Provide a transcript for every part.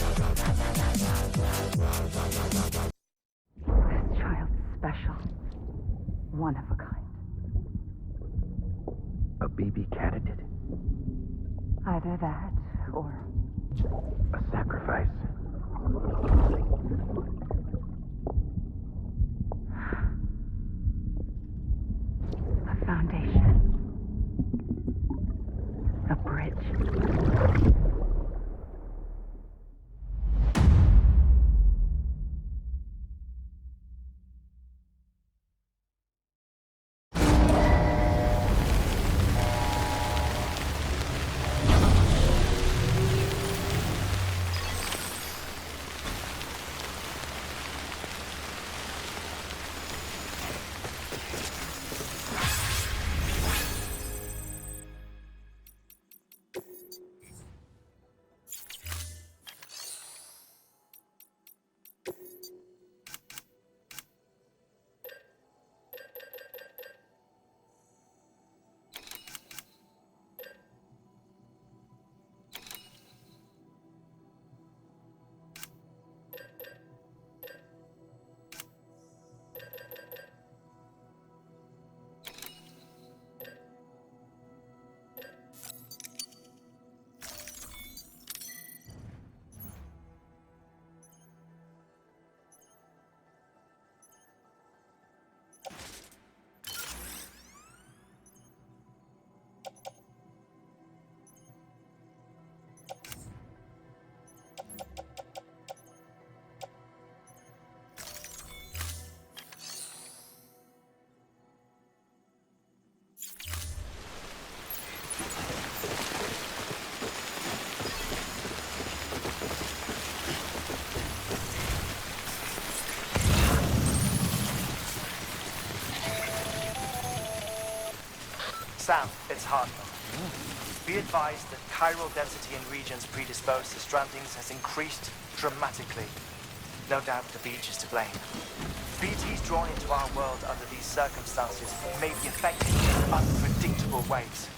This child's special. One of a kind. A baby candidate? Either that, or... A sacrifice? A foundation. A bridge. Sam, it's Hartman. Be advised that chiral density in regions predisposed to strandings has increased dramatically. No doubt the beach is to blame. BTs drawn into our world under these circumstances may be affected in unpredictable ways.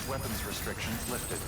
Weapons restrictions lifted.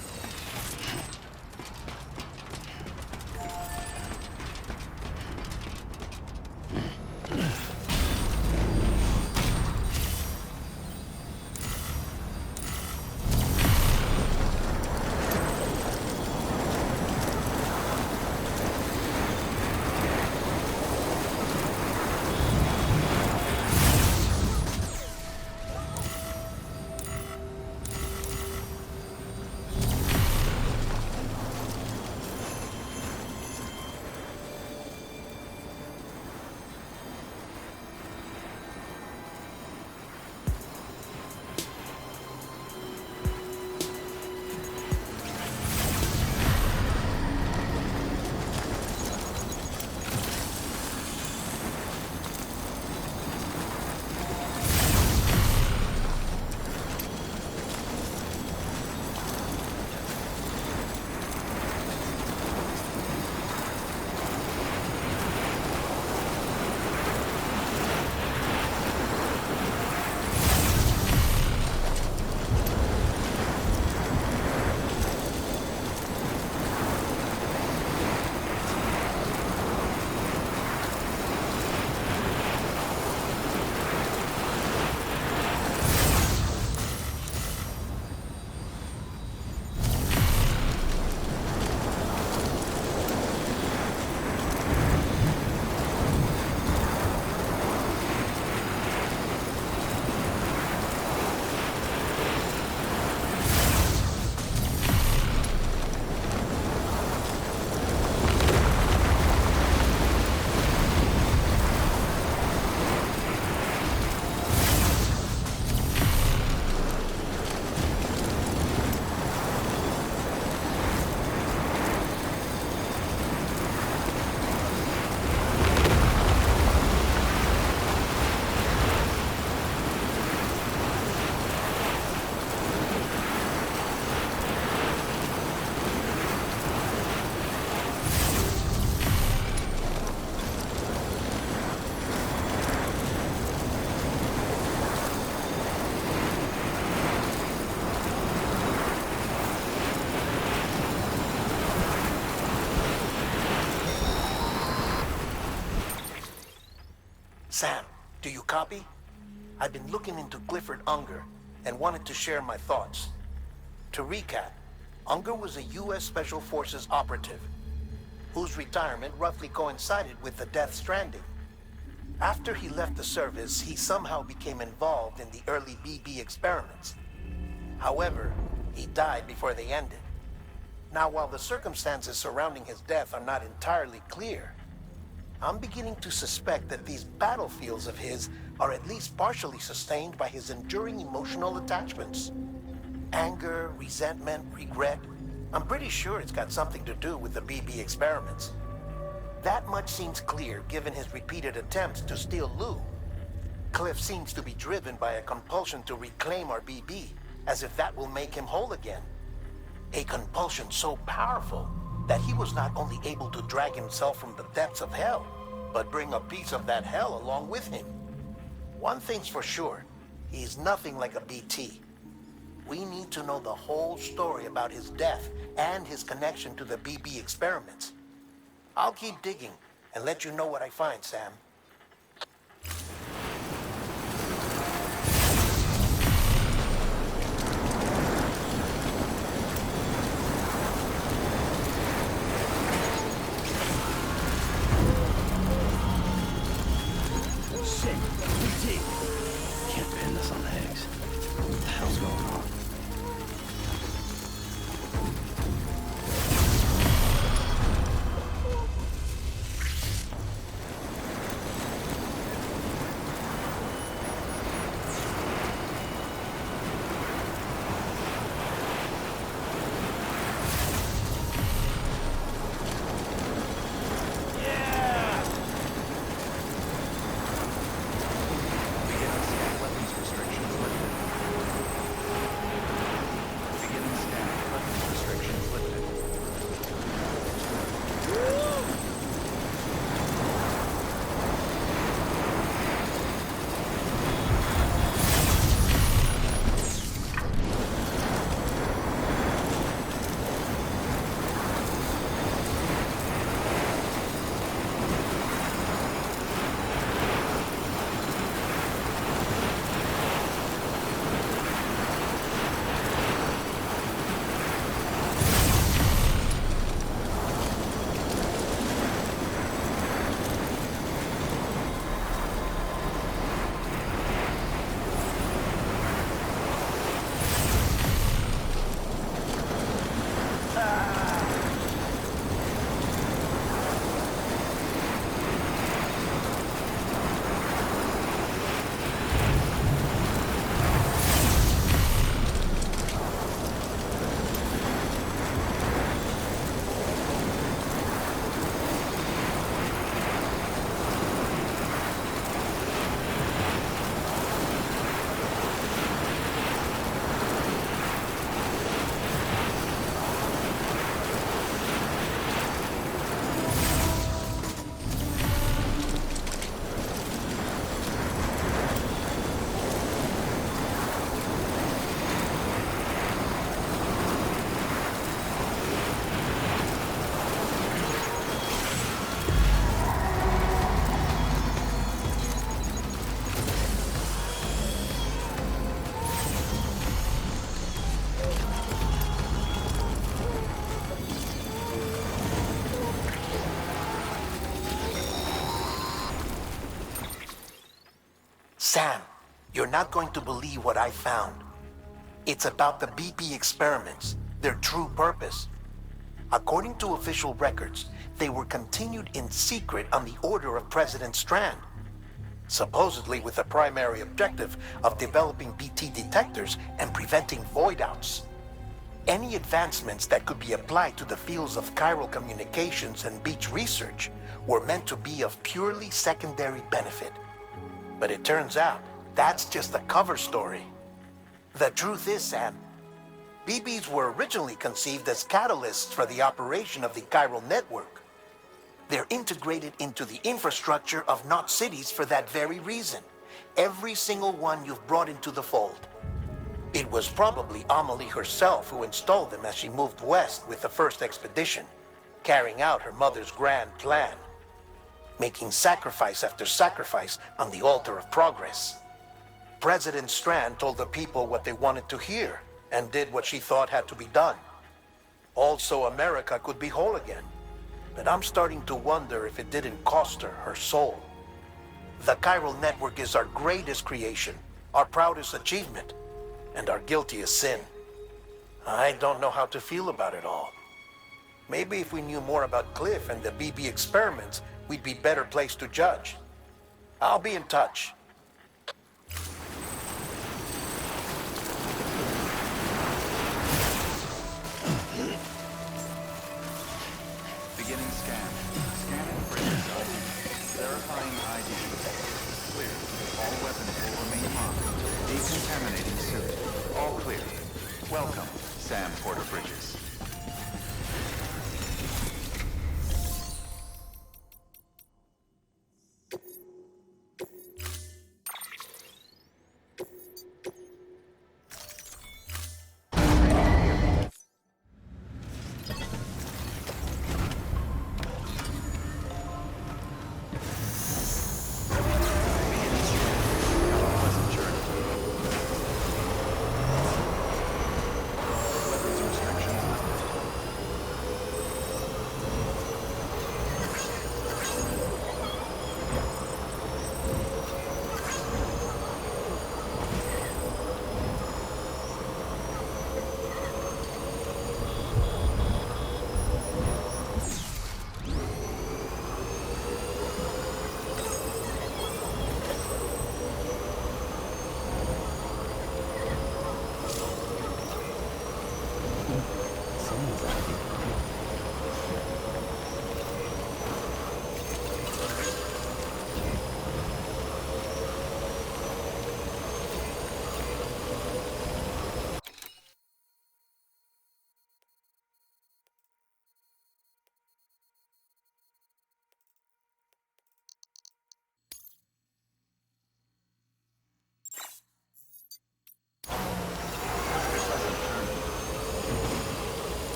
Sam, do you copy? I've been looking into Clifford Unger and wanted to share my thoughts. To recap, Unger was a U.S. Special Forces operative whose retirement roughly coincided with the death Stranding. After he left the service, he somehow became involved in the early BB experiments. However, he died before they ended. Now, while the circumstances surrounding his death are not entirely clear, I'm beginning to suspect that these battlefields of his are at least partially sustained by his enduring emotional attachments. Anger, resentment, regret. I'm pretty sure it's got something to do with the BB experiments. That much seems clear given his repeated attempts to steal Lou. Cliff seems to be driven by a compulsion to reclaim our BB, as if that will make him whole again. A compulsion so powerful that he was not only able to drag himself from the depths of hell, but bring a piece of that hell along with him. One thing's for sure, He's nothing like a BT. We need to know the whole story about his death and his connection to the BB experiments. I'll keep digging and let you know what I find, Sam. Shit, BT. Can't pin this on the eggs. What the hell's going on? Beginning scan weapons restrictions lifted. Beginning scan weapons restrictions lifted. Sam, you're not going to believe what I found. It's about the BP experiments, their true purpose. According to official records, they were continued in secret on the order of President Strand, supposedly with the primary objective of developing BT detectors and preventing void-outs. Any advancements that could be applied to the fields of chiral communications and beach research were meant to be of purely secondary benefit. But it turns out, that's just a cover story. The truth is, Sam, BBs were originally conceived as catalysts for the operation of the chiral network. They're integrated into the infrastructure of Knot cities for that very reason. Every single one you've brought into the fold. It was probably Amelie herself who installed them as she moved west with the first expedition, carrying out her mother's grand plan, making sacrifice after sacrifice on the altar of progress. President Strand told the people what they wanted to hear and did what she thought had to be done. Also, America could be whole again. But I'm starting to wonder if it didn't cost her her soul. The chiral network is our greatest creation, our proudest achievement, and our guiltiest sin. I don't know how to feel about it all. Maybe if we knew more about Cliff and the BB experiments, we'd be better placed to judge. I'll be in touch. Beginning scan. Scanning bridges ID. Verifying ID. Clear. All weapons will remain locked. Decontaminating suit. All clear. Welcome, Sam Porter Bridges.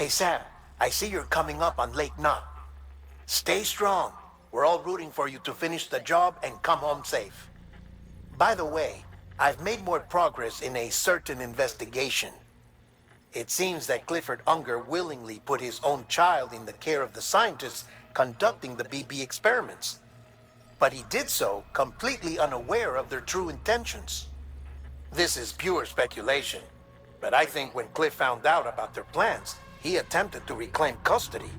Hey Sam, I see you're coming up on Lake Knot. Stay strong. We're all rooting for you to finish the job and come home safe. By the way, I've made more progress in a certain investigation. It seems that Clifford Unger willingly put his own child in the care of the scientists conducting the BB experiments. But he did so completely unaware of their true intentions. This is pure speculation, but I think when Cliff found out about their plans, he attempted to reclaim custody.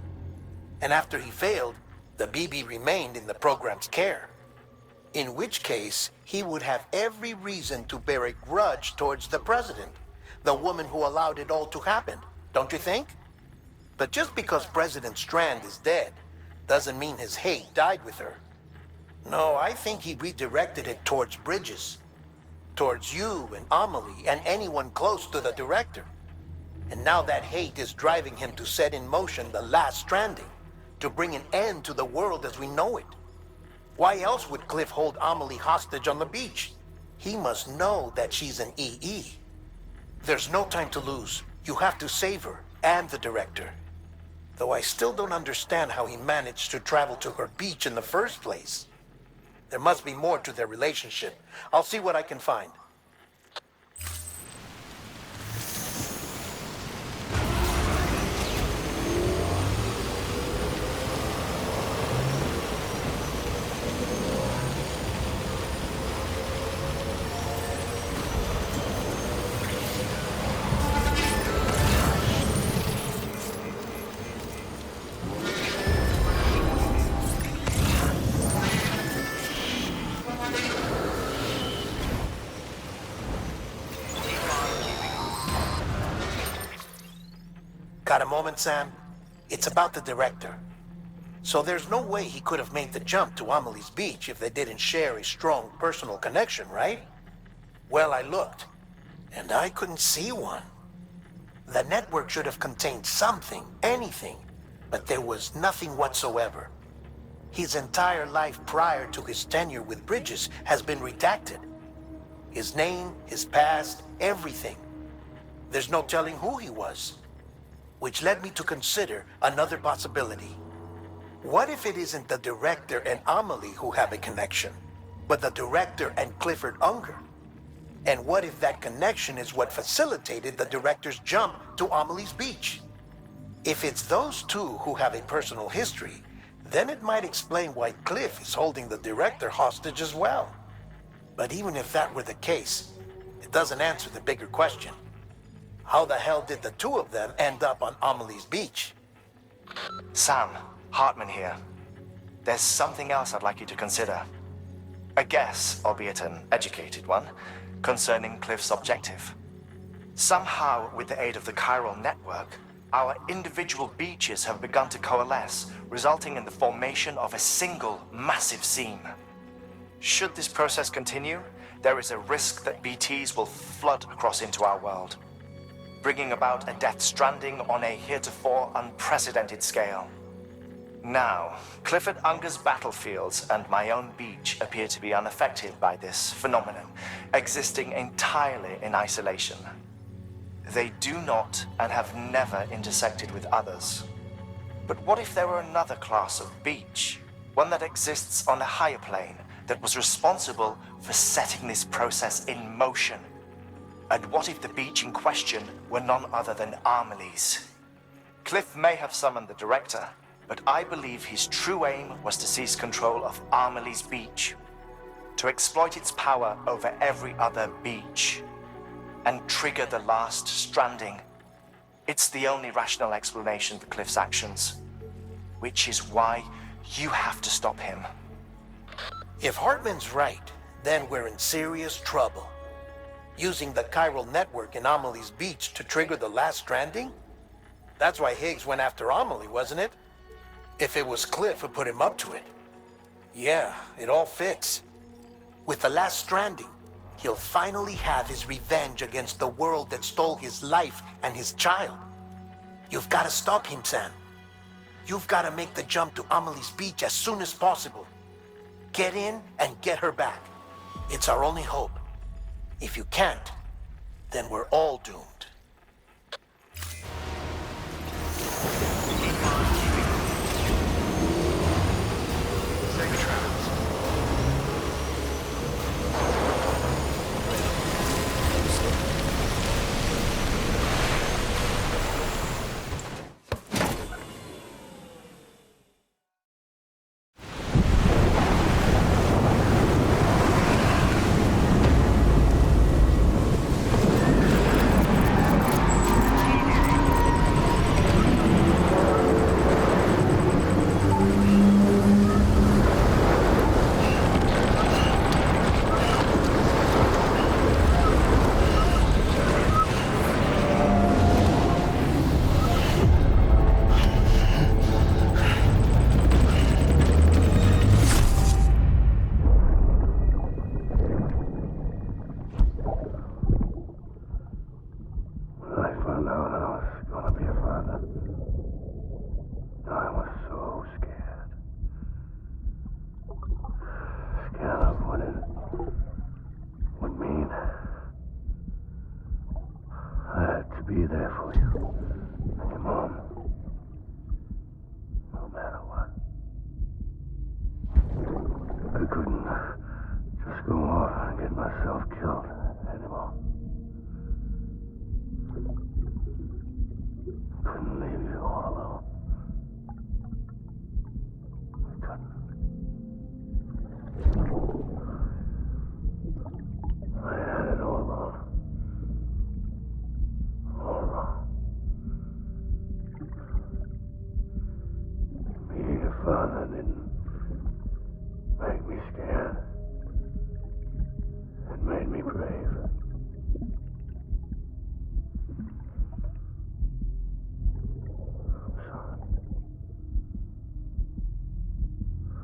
And after he failed, the BB remained in the program's care. In which case, he would have every reason to bear a grudge towards the president, the woman who allowed it all to happen, don't you think? But just because President Strand is dead, doesn't mean his hate died with her. No, I think he redirected it towards Bridges, towards you and Amelie and anyone close to the director. And now that hate is driving him to set in motion the last Stranding, to bring an end to the world as we know it. Why else would Cliff hold Amelie hostage on the beach? He must know that she's an EE. There's no time to lose. You have to save her and the director. Though I still don't understand how he managed to travel to her beach in the first place. There must be more to their relationship. I'll see what I can find. Got a moment, Sam? It's about the director. So there's no way he could have made the jump to Amelie's beach if they didn't share a strong personal connection, right? Well, I looked, and I couldn't see one. The network should have contained something, anything, but there was nothing whatsoever. His entire life prior to his tenure with Bridges has been redacted. His name, his past, everything. There's no telling who he was. Which led me to consider another possibility. What if it isn't the director and Amelie who have a connection, but the director and Clifford Unger? And what if that connection is what facilitated the director's jump to Amelie's beach? If it's those two who have a personal history, then it might explain why Cliff is holding the director hostage as well. But even if that were the case, it doesn't answer the bigger question. How the hell did the two of them end up on Amelie's beach? Sam, Hartman here. There's something else I'd like you to consider. A guess, albeit an educated one, concerning Cliff's objective. Somehow, with the aid of the chiral network, our individual beaches have begun to coalesce, resulting in the formation of a single massive seam. Should this process continue, there is a risk that BTs will flood across into our world, bringing about a death stranding on a heretofore unprecedented scale. Now, Clifford Unger's battlefields and my own beach appear to be unaffected by this phenomenon, existing entirely in isolation. They do not and have never intersected with others. But what if there were another class of beach, one that exists on a higher plane, that was responsible for setting this process in motion? And what if the beach in question were none other than Amelie's? Cliff may have summoned the director, but I believe his true aim was to seize control of Amelie's beach, to exploit its power over every other beach, and trigger the last Stranding. It's the only rational explanation for Cliff's actions, which is why you have to stop him. If Hartman's right, then we're in serious trouble. Using the chiral network in Amelie's beach to trigger the last Stranding? That's why Higgs went after Amelie, wasn't it? If it was Cliff who put him up to it. Yeah, it all fits. With the last Stranding, he'll finally have his revenge against the world that stole his life and his child. You've got to stop him, Sam. You've got to make the jump to Amelie's beach as soon as possible. Get in and get her back. It's our only hope. If you can't, then we're all doomed. to be there for you. And your mom. No matter what. I couldn't just go off and get myself killed anymore. Couldn't leave you all alone. I couldn't. I had it all wrong. All wrong. Being a father didn't make me scared. It made me brave. I'm sorry.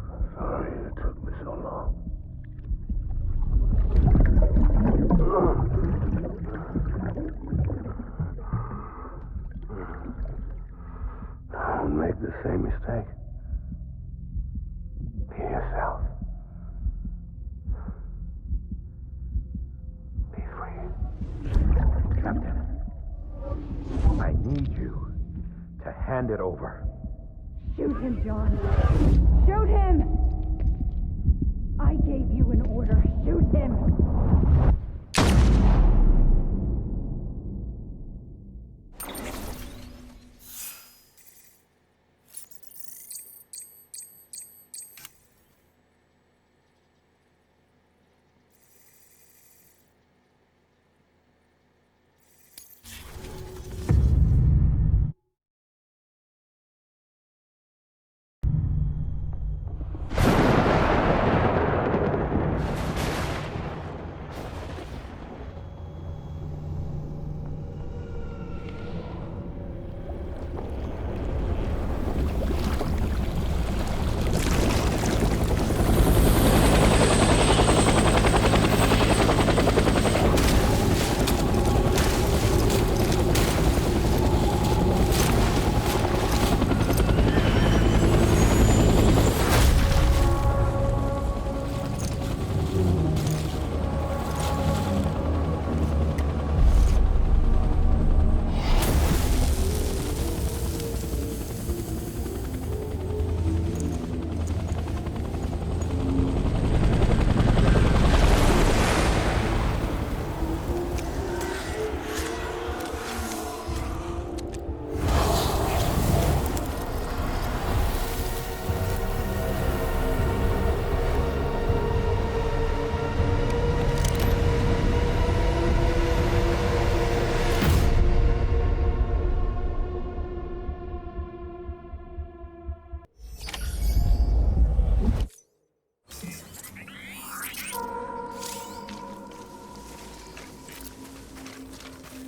I'm sorry it took me so long. Don't make the same mistake. Be yourself. Be free. Captain, I need you to hand it over. Shoot him, John. Shoot him! I gave you an order. Shoot him!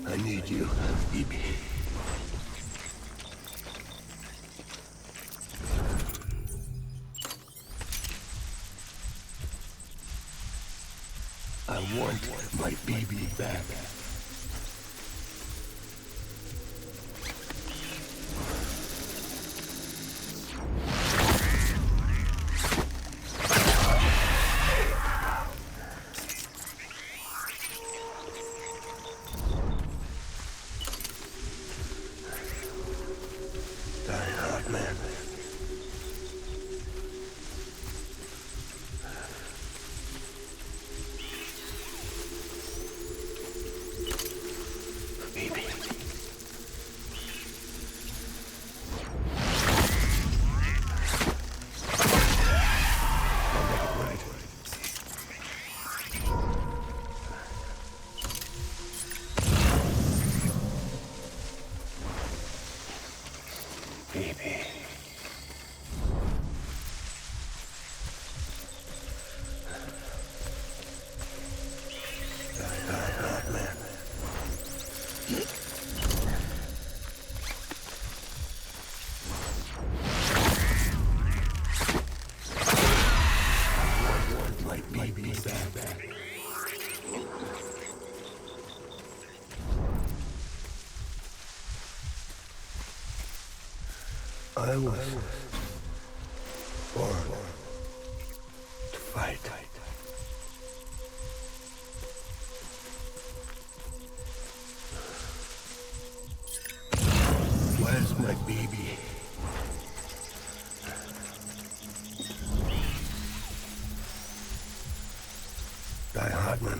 I need you, Bibi. I want my baby back. Die hard, man. Baby. I'll make it right. Baby. Die hard, man. I want my baby back. I was born to fight. my baby? Die Hartman.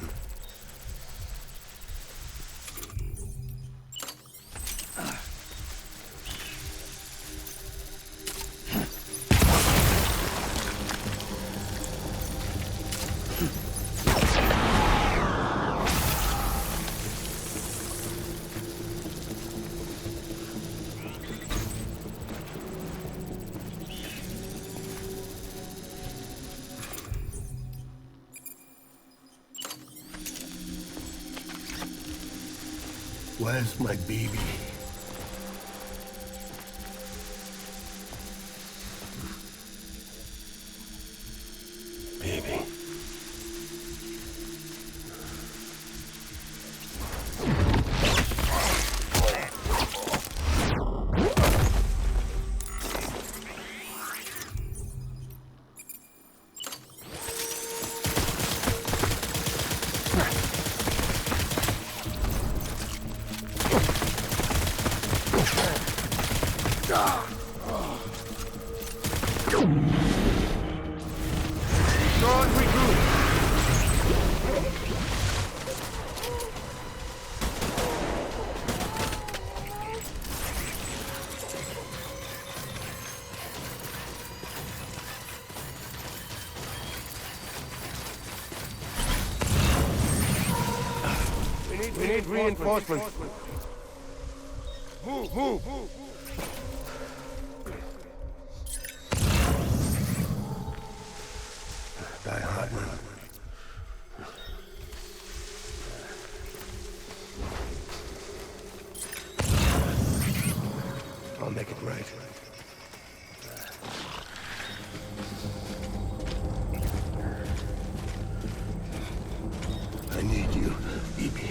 Where's my baby? Baby. We need reinforcements. Move. Die Hartman. I'll make it right. I need you, baby.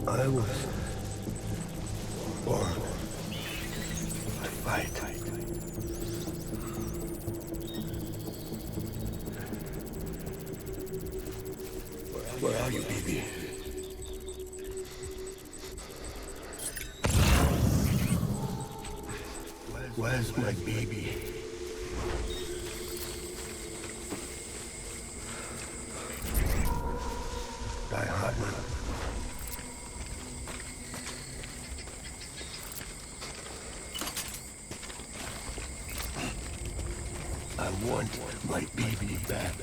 I was born to fight. Where are you, baby? Where's my baby? Die Hartman. I want my baby back.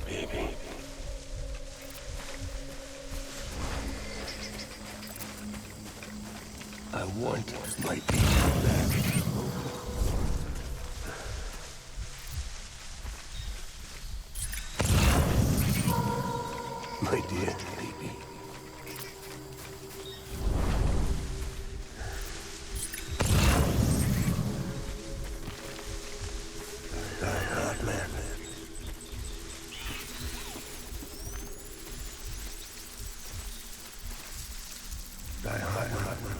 Baby. I want my baby back. My dear baby. Die Hartman.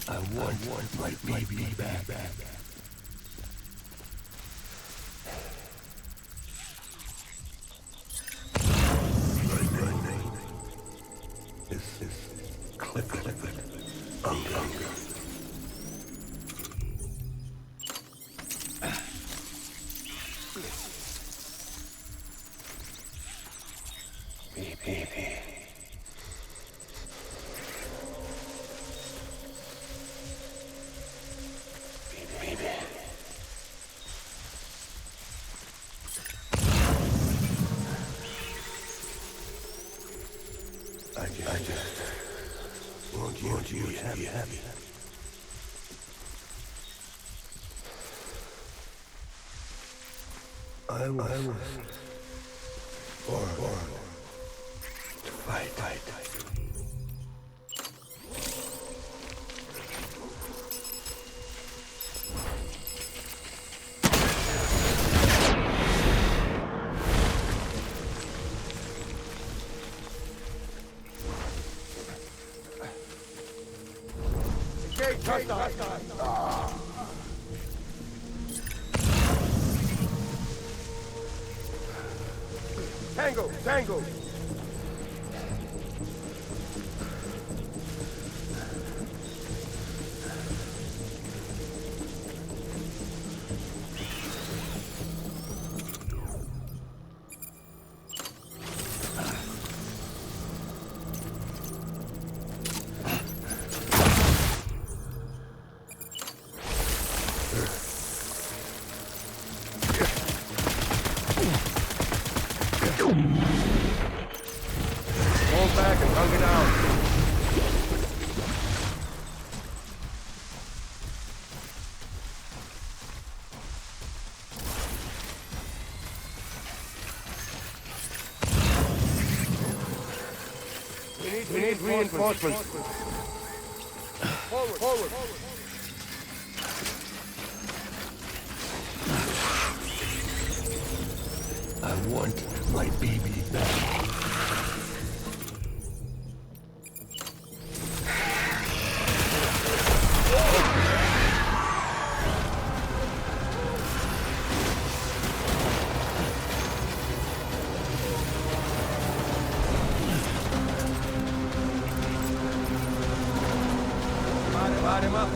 I want my baby back. My name is Clifford. Unger. Baby. I just want you to be happy. I was born to fight. Tango! Tango! Hold back and hug it out. We need reinforcements. Forward, forward. I want my baby back. Light him up.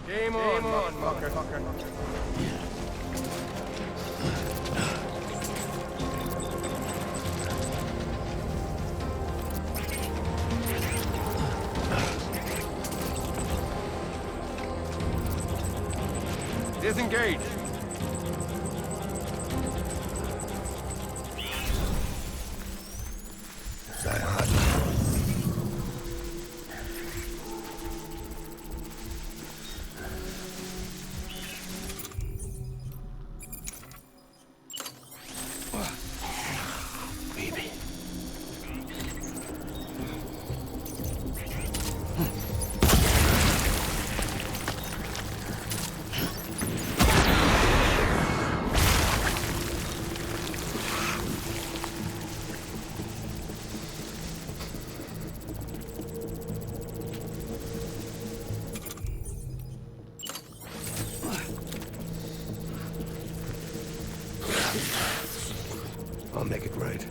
Game on, fucker. Disengage. I'll make it right.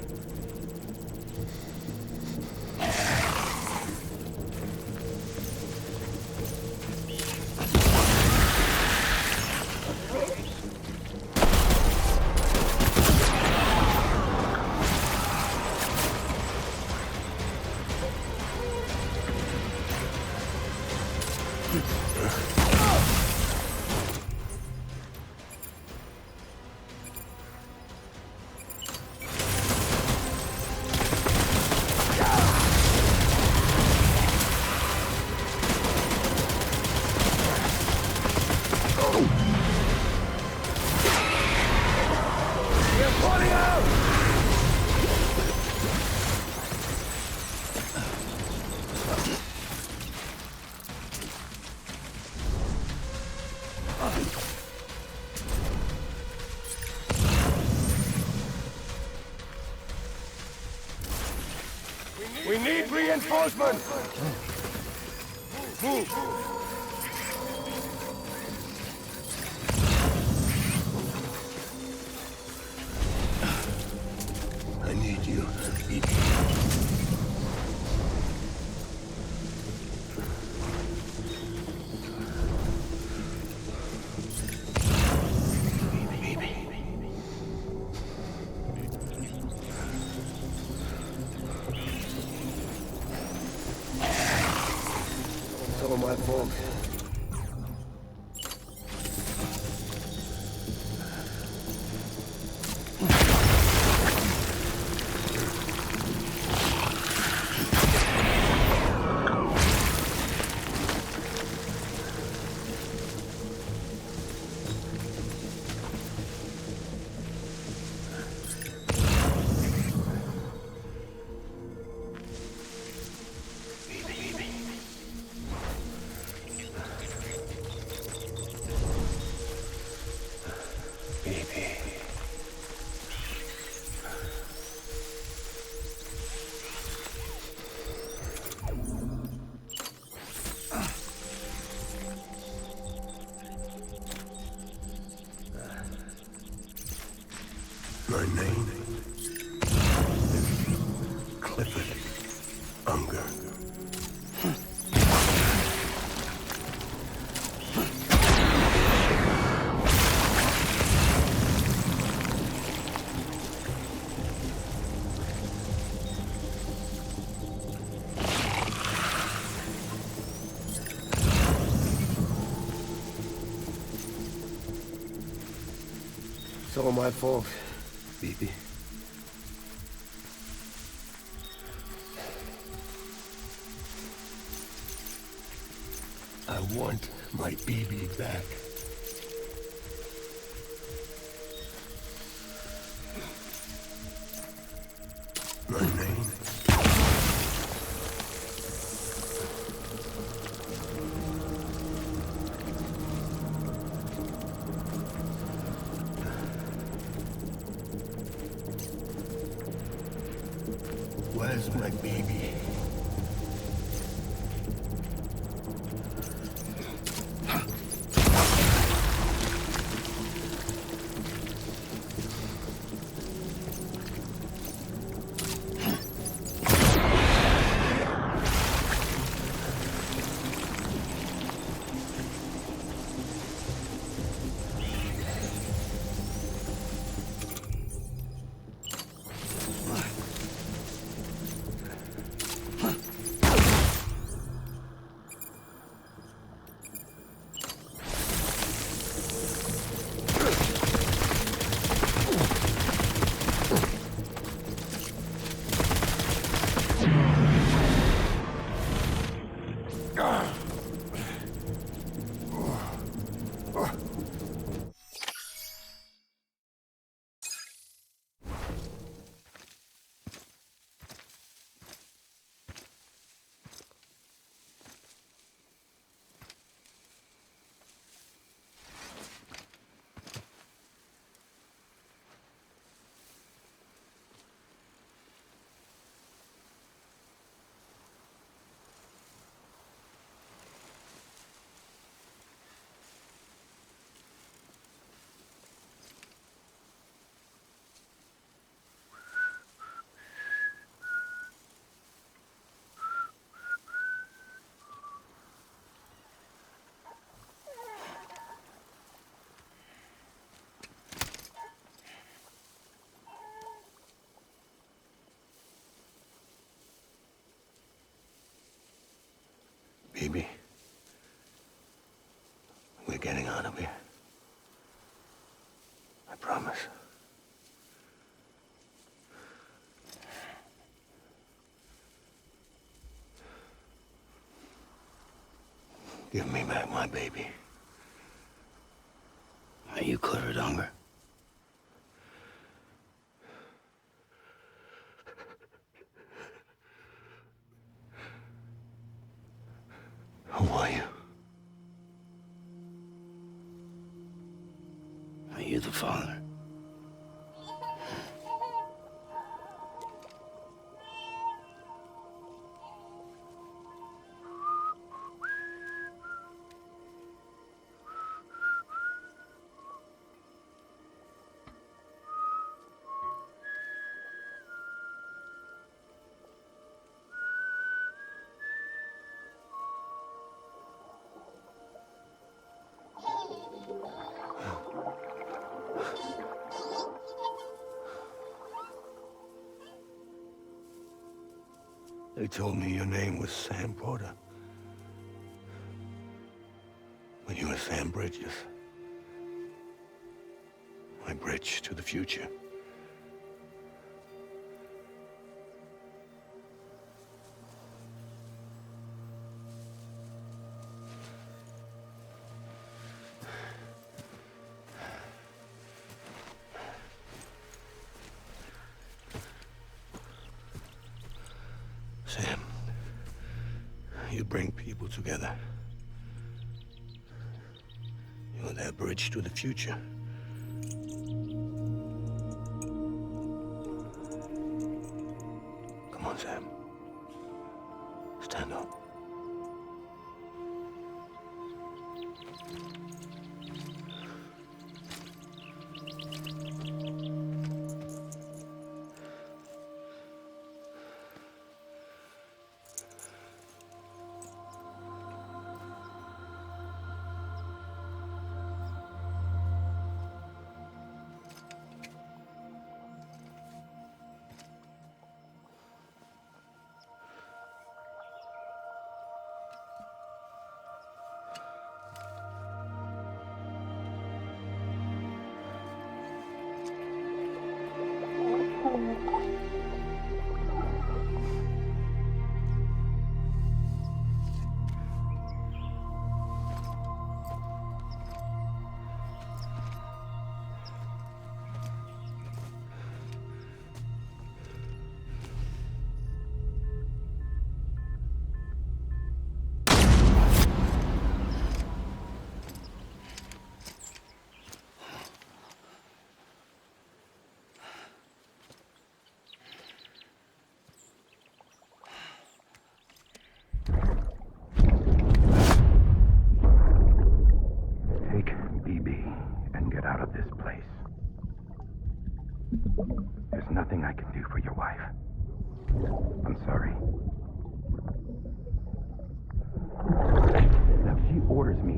We need reinforcements! Move! I need you. Some of my folks. My name is Clifford Unger. It's all my fault, BB. I want my BB back. My name? Where's my baby? Baby, we're getting out of here. I promise. Give me back my baby. Are you Clifford Unger? Who are you? Are you the father? They told me your name was Sam Porter. But you were Sam Bridges. My bridge to the future. Sam, you bring people together. You're their bridge to the future. Come on, Sam. Stand up.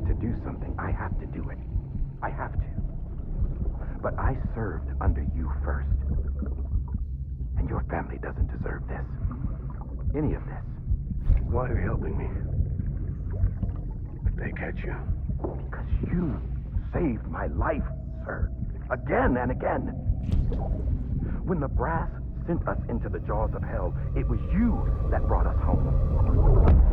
to do something, I have to do it. I have to. But I served under you first. And your family doesn't deserve this. Any of this. Why are you helping me? If they catch you. Because you saved my life, sir. Again and again. When the brass sent us into the jaws of hell, it was you that brought us home.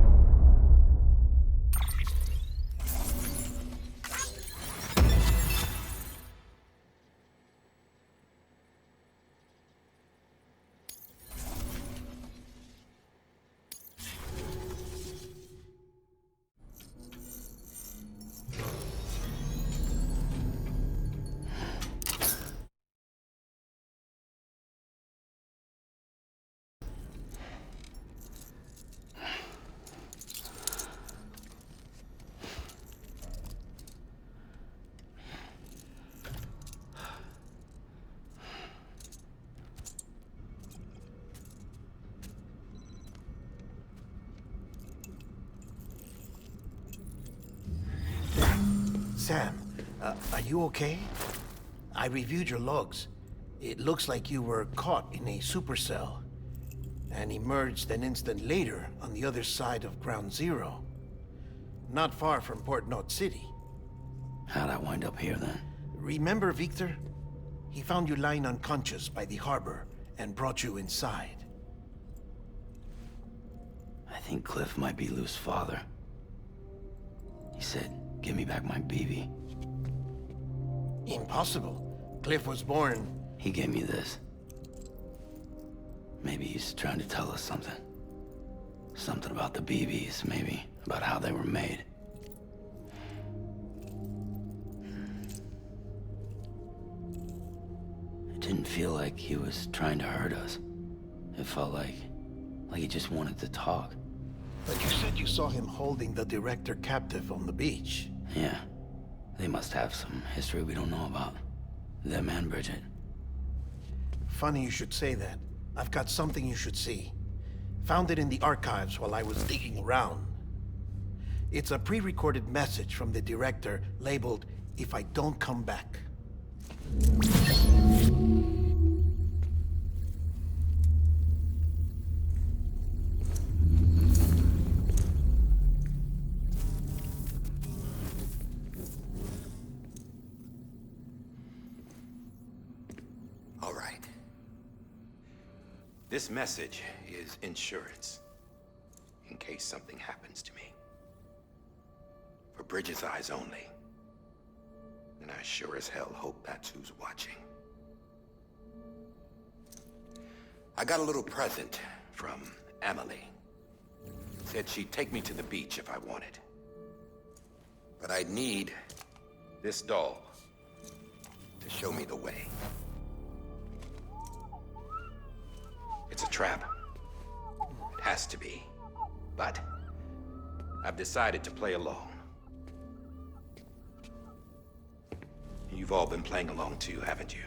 Sam, are you okay? I reviewed your logs. It looks like you were caught in a supercell and emerged an instant later on the other side of Ground Zero. Not far from Port Knot City. How'd I wind up here then? Remember Victor? He found you lying unconscious by the harbor and brought you inside. I think Cliff might be Lou's father. He said, give me back my BB. Impossible. Cliff was born... He gave me this. Maybe he's trying to tell us something. Something about the BBs, maybe. About how they were made. It didn't feel like he was trying to hurt us. It felt like he just wanted to talk. But you said you saw him holding the director captive on the beach. Yeah. They must have some history we don't know about. Them and Bridget. Funny you should say that. I've got something you should see. Found it in the archives while I was digging around. It's a pre-recorded message from the director labeled, "If I don't come back." All right. This message is insurance, in case something happens to me. For Bridget's eyes only. And I sure as hell hope that's who's watching. I got a little present from Emily. Said she'd take me to the beach if I wanted. But I'd need this doll to show me the way. It's a trap. It has to be. But I've decided to play along. You've all been playing along too, haven't you?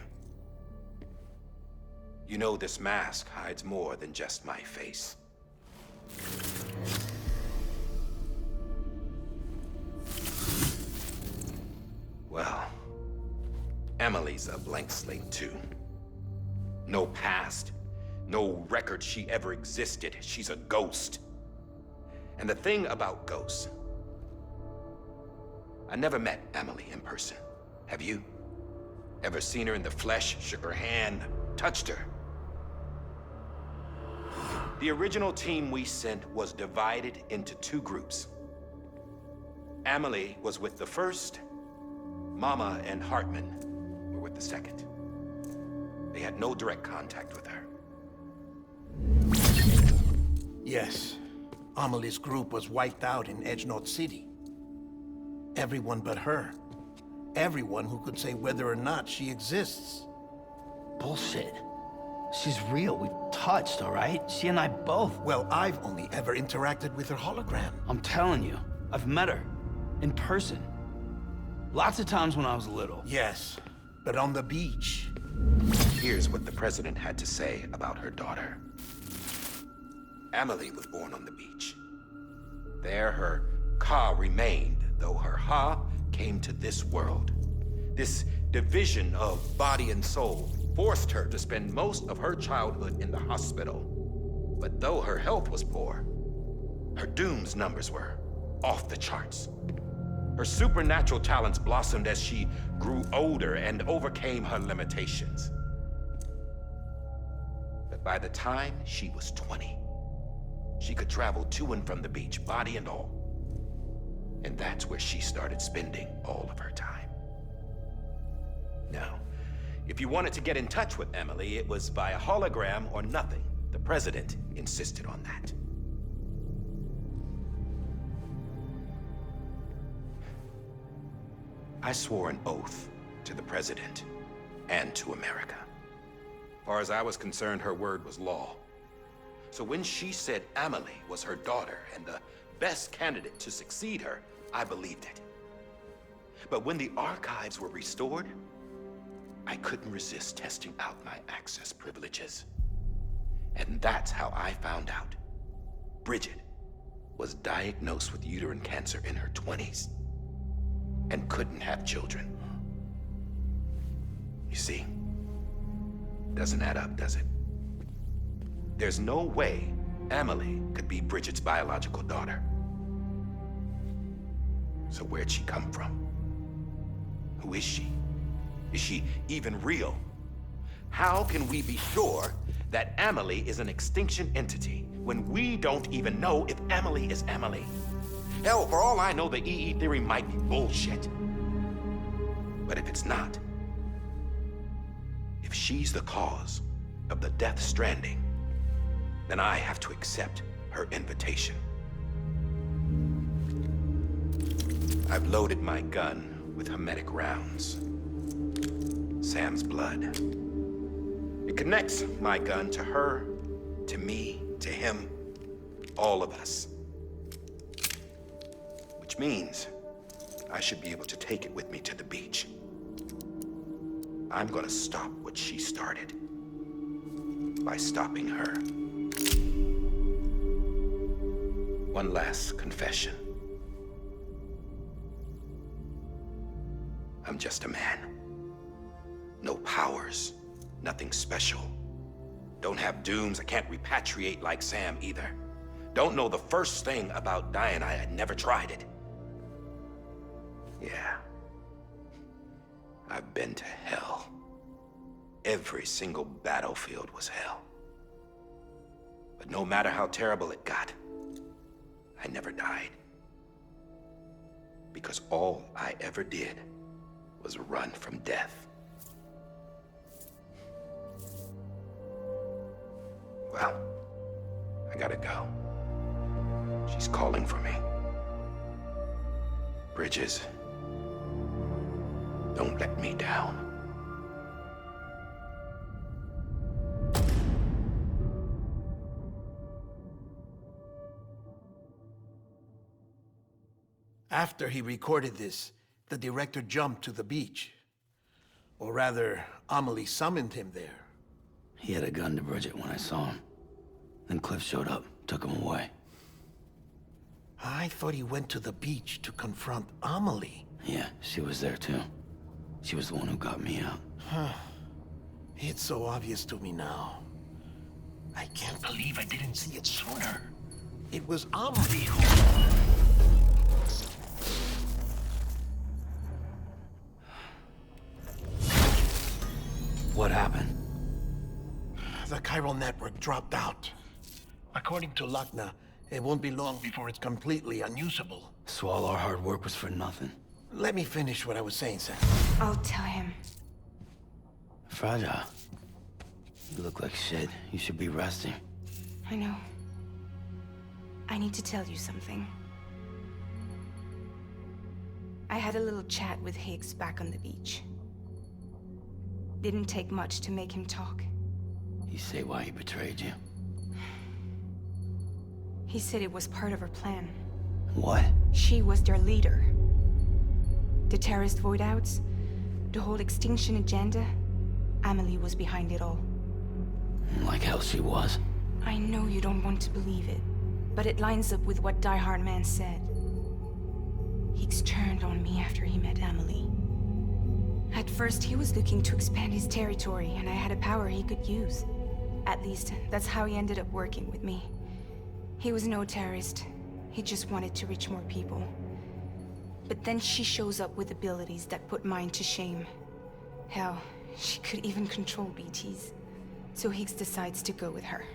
You know this mask hides more than just my face. Well, Emily's a blank slate too. No past. No record she ever existed. She's a ghost. And the thing about ghosts, I never met Emily in person. Have you? Ever seen her in the flesh, shook her hand, touched her? The original team we sent was divided into two groups. Emily was with the first. Mama and Hartman were with the second. They had no direct contact with her. Yes. Amelie's group was wiped out in Edge Knot City. Everyone but her. Everyone who could say whether or not she exists. Bullshit. She's real. We've touched, all right? She and I both. Well, I've only ever interacted with her hologram. I'm telling you, I've met her. In person. Lots of times when I was little. Yes, but on the beach. Here's what the president had to say about her daughter. Emily was born on the beach. There, her car remained though her Ha came to this world. This division of body and soul forced her to spend most of her childhood in the hospital. But though her health was poor, her Doom's numbers were off the charts. Her supernatural talents blossomed as she grew older and overcame her limitations. But by the time she was 20, she could travel to and from the beach, body and all. And that's where she started spending all of her time. Now, if you wanted to get in touch with Emily, it was via hologram or nothing. The president insisted on that. I swore an oath to the president and to America. As far as I was concerned, her word was law. So when she said Amelie was her daughter and the best candidate to succeed her, I believed it. But when the archives were restored, I couldn't resist testing out my access privileges. And that's how I found out Bridget was diagnosed with uterine cancer in her 20s and couldn't have children. You see, doesn't add up, does it? There's no way Amelie could be Bridget's biological daughter. So where'd she come from? Who is she? Is she even real? How can we be sure that Amelie is an extinction entity when we don't even know if Amelie is Amelie? Hell, for all I know, the EE theory might be bullshit. But if it's not, if she's the cause of the death stranding, then I have to accept her invitation. I've loaded my gun with hermetic rounds. Sam's blood. It connects my gun to her, to me, to him, all of us. Which means I should be able to take it with me to the beach. I'm gonna stop what she started by stopping her. One last confession. I'm just a man. No powers, nothing special. Don't have dooms, I can't repatriate like Sam either. Don't know the first thing about dying, I had never tried it. Yeah. I've been to hell. Every single battlefield was hell. But no matter how terrible it got, I never died. Because all I ever did was run from death. Well, I gotta go. She's calling for me. Bridges, don't let me down. After he recorded this, the director jumped to the beach. Or rather, Amelie summoned him there. He had a gun to Bridget when I saw him. Then Cliff showed up, took him away. I thought he went to the beach to confront Amelie. Yeah, she was there too. She was the one who got me out. It's so obvious to me now. I can't believe I didn't see it sooner. It was Amelie who... What happened? The chiral network dropped out. According to Lakna, it won't be long before it's completely unusable. So all our hard work was for nothing. Let me finish what I was saying, Sam. I'll tell him. Fragile. You look like shit. You should be resting. I know. I need to tell you something. I had a little chat with Higgs back on the beach. Didn't take much to make him talk. You say why he betrayed you? He said it was part of her plan. What? She was their leader. The terrorist void outs, the whole extinction agenda, Amelie was behind it all. Like hell she was. I know you don't want to believe it, but it lines up with what Die Hard Man said. Higgs turned on me after he met Emily. At first, he was looking to expand his territory, and I had a power he could use. At least, that's how he ended up working with me. He was no terrorist. He just wanted to reach more people. But then she shows up with abilities that put mine to shame. Hell, she could even control BTs. So Higgs decides to go with her.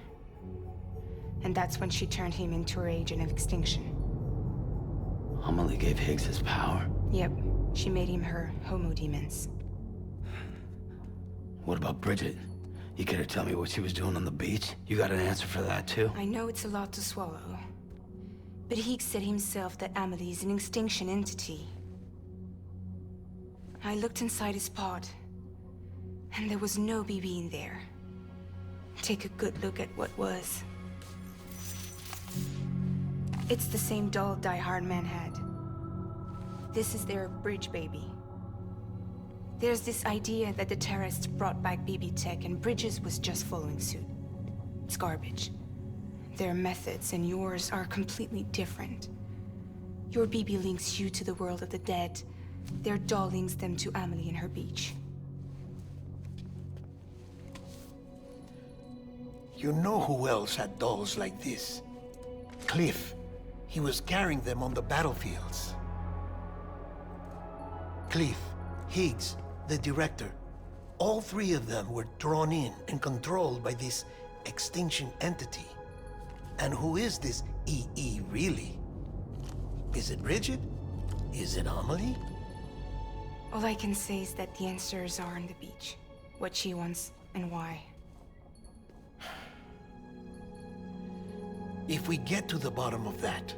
And that's when she turned him into her agent of extinction. Amelie gave Higgs his power? Yep, she made him her homo demons. What about Bridget? You care to tell me what she was doing on the beach? You got an answer for that too? I know it's a lot to swallow. But Higgs said himself that Amelie is an extinction entity. I looked inside his pod, and there was no BB in there. Take a good look at what was. It's the same doll Die Hard Man had. This is their bridge baby. There's this idea that the terrorists brought back BB tech and Bridges was just following suit. It's garbage. Their methods and yours are completely different. Your BB links you to the world of the dead. Their doll links them to Amelie and her beach. You know who else had dolls like this? Cliff. He was carrying them on the battlefields. Cliff, Higgs, the director. All three of them were drawn in and controlled by this extinction entity. And who is this EE really? Is it Bridget? Is it Amelie? All I can say is that the answers are on the beach. What she wants and why. If we get to the bottom of that,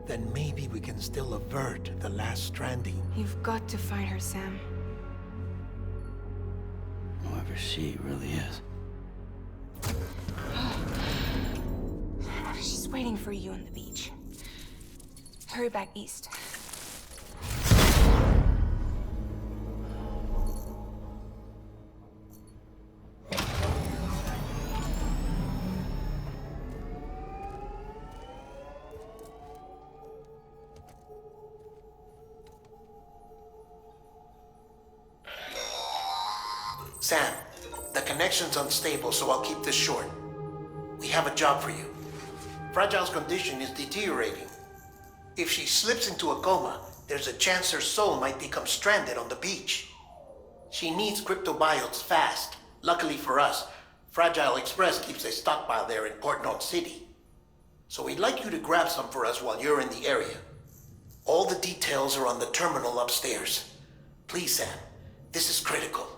then maybe we can still avert the last stranding. You've got to find her, Sam. Whoever she really is. She's waiting for you on the beach. Hurry back east. Sam, the connection's unstable, so I'll keep this short. We have a job for you. Fragile's condition is deteriorating. If she slips into a coma, there's a chance her soul might become stranded on the beach. She needs cryptobiotes fast. Luckily for us, Fragile Express keeps a stockpile there in Port North City. So we'd like you to grab some for us while you're in the area. All the details are on the terminal upstairs. Please, Sam, this is critical.